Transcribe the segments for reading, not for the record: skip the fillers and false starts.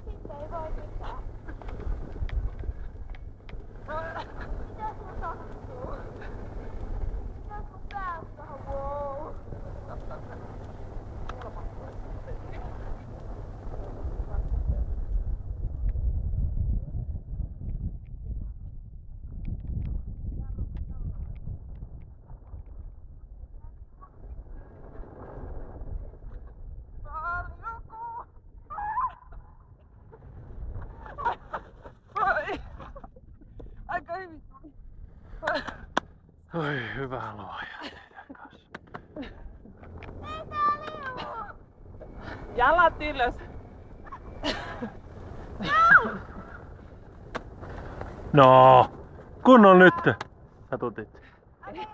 Sitten ei voi mitään. Mitäs mun sattuu? Mitäs mun päässä on? Wow. Aika hyvin tuli. Oi, hyvä luoja teidän kanssa. Ei tää liu! Jalat ylös. No, kunnon nyt. Sä tutit. Okei,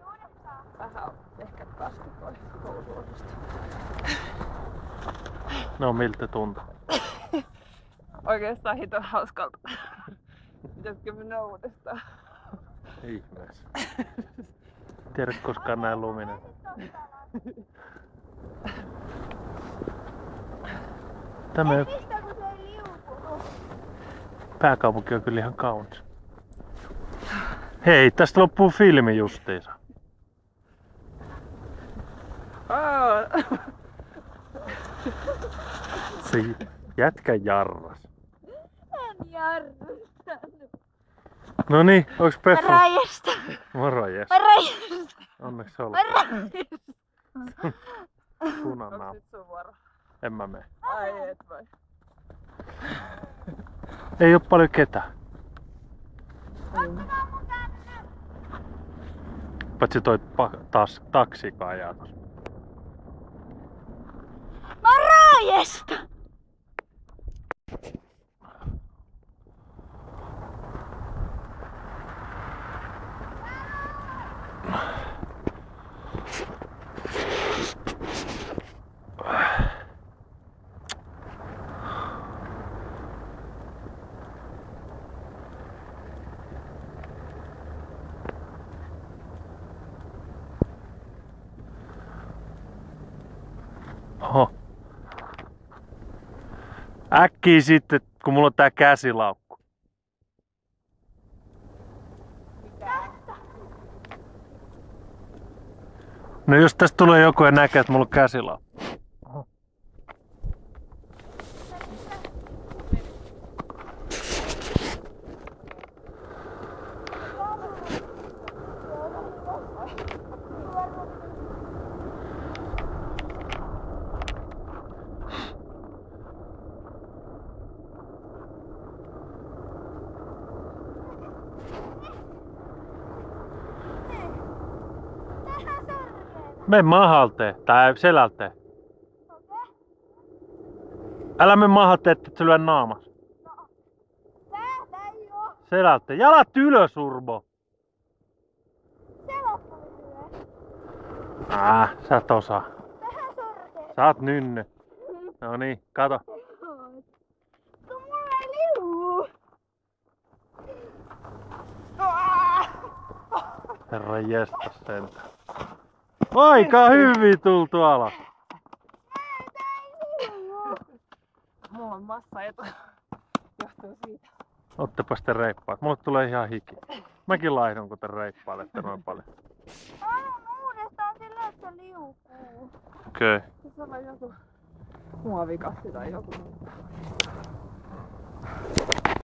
uudestaan. Vähän ehkä kasku pois housuosasta. No, miltä tuntuu? Oikeastaan hito hauskalta. Pitäisikö mennä uudestaan? Ihmeessä. Tiedä koskaan näin luminen. Tämä Mistä kun se ei liukunut? pääkaupunki on kyllä ihan kaunis. Hei, tästä loppuu filmi justiinsa. Se jätkä jarras. En jarrustanut. Noniin, onks Peffu? Rajasta. Moro jes. Rajasta. Onneksi olkoon. Rajasta. Punanaama. Onks nyt sun vuoro? En mä mene. Ai et voi. Ei oo paljon ketään. Ottakaa mun tänne. Paitsi toi taksika ajaa tossa. Mä oon Rajasta. Oho. Äkkiä sitten, kun mulla on tää käsilaukku. No jos tästä tulee joku ja näkee, että mulla on käsilaukku. Tähän sorkeen. Mene mahalteen, tai selälteen. Okei. Älä mene mahalteen, että et sä lyö naamas. Täältä ei oo. Selälteen. Jalat ylös, Urbo. Selosta lyö. Sä et osaa. Tähän sorkeen. Sä oot nynne. No niin, kato. Kun mulla ei liu. Herra jestas sentään. Aika hyvin tultu alas. Näitä ei liu. Mulla on massaetu. Johtuu siitä. Ottepa sitten reippaat. Mulle tulee ihan hiki. Mäkin laihdun, kun te reippailette noin paljon. Aivan uudestaan silleen, että se liukuu. Okei. Se on joku muovikassi tai joku.